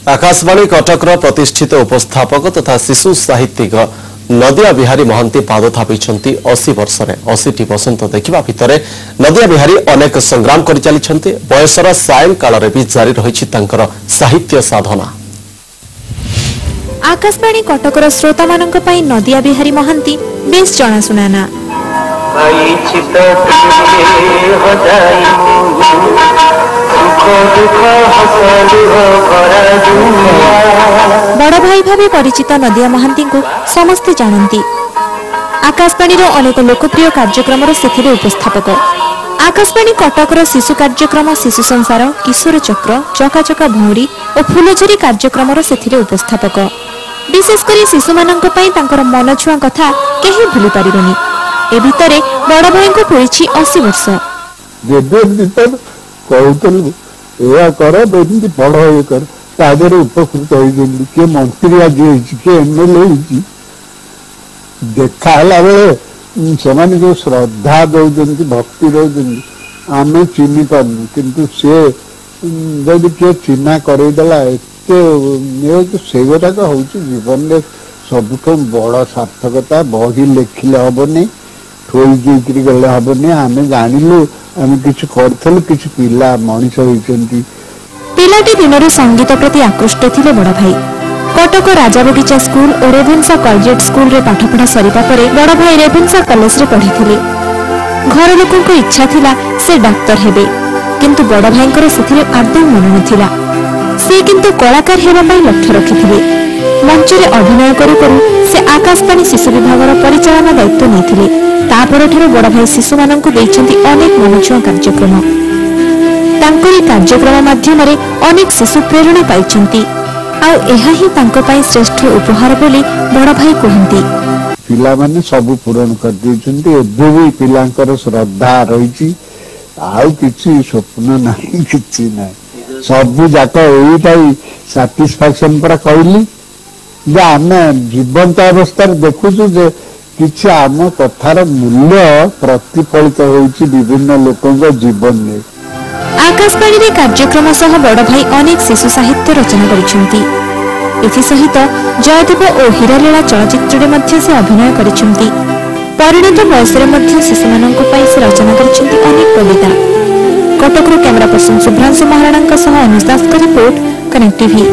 आकाशवाणी कटक प्रतिष्ठित उपस्थापक तथा शिशु साहित्यिक नदिया बिहारी महांती पाद थापी 80 वर्ष 80 वसंत देखा भितर नदिया बिहारी अनेक संग्राम कर चली बयसर सायं काल भी जारी रही साहित्य साधना। आकाशवाणी कटकर श्रोता मानक पई नदिया बिहारी महांती बेस जनाशुना ना बड़ भाई भावे परिचित नदिया महांती को समस्ते जानती। आकाशवाणी अनेक लोकप्रिय कार्यक्रम उपस्थापक। आकाशवाणी कटकर शिशु कार्यक्रम शिशु संसार किशोर चक्र चकाचका भौरी और फुलझरी कार्यक्रम उपस्थापक। विशेषकर शिशु मानक पई तांकर मन छुआ कथा केही भूली पारिबनी। ए भितरे बड़ भाई को पूरी 80 वर्ष। या कर पढ़ ये कर तादर उपकृत होती किए मंत्री आज किए एमएलए देखाला बेले से जो श्रद्धा दौरान भक्ति दौरान आम चिन्ह पार्नु किंतु से जब किए चिन्हा करदेला एत से गुड़ाक हूँ जीवन में सबुठ बड़ सार्थकता बही लेखिले हेनी थोड़ी गले हेनी आम जानलु आम किसी पिला मनीष होती। पिलाटी दिन संगीत प्रति आकृष्ट थिले बड़ भाई। कटक राजा बगीचा स्कूल और रेभेन्सा कॉलेज स्कूल रे पाठपढ़ा सरिबा परे बड़ भाई रेभेन्सा कॉलेज रे पढ़िथिले। घर लोकों को इच्छा थिला से डाक्टर हेबे किंतु बड़ भाईंकर सेथिरे आदौ मन नथिला। से किंतु कलाकार हेबा पई लक्ष्य रखिथिले। मंच रे अभिनय करू करू से आकाशवाणी शिशु विभागर परिचालना दायित्व नेथिले। तापरठारु बड़ भाई शिशु माननकु दैछन्ति अनेक मनछुआ कार्यक्रम। तांकरी कार्यक्रम माध्यम रे अनेक शिशु प्रेरणा पाइछन्ति। आ एहा ही तांको पई श्रेष्ठ उपहार बोली बड़ भाई कहन्ति। पिला माने सब पूर्ण कर दैछन्ति। एबे भी पिलांकर श्रद्धा रहिछि। आउ किछि स्वप्न नाही किछि नाही सब जाक एइटाई सैटिस्फैक्शन पर कहली जे आमे जीवंत अवस्था देखुछु जे किछि आम कथार मूल्य प्रतिफलित होउछि विभिन्न लोकंक जीवन में। आकाशवाणी रे कार्यक्रम सह बड़ भाई अनेक शिशु साहित्य रचना करिसेंती। एथि सहित जयदेव और हीरालीला चलचित्र रे मध्य से अभिनय करिसेंती। परिणत बयस रे मध्य शिशु माननक पई से रचना करिसेंती अनेक कविता। कटक रो कैमरा पर्सन सुभ्रांशु महाराणा सह अनुदास का रिपोर्ट कनेक्ट टीवी।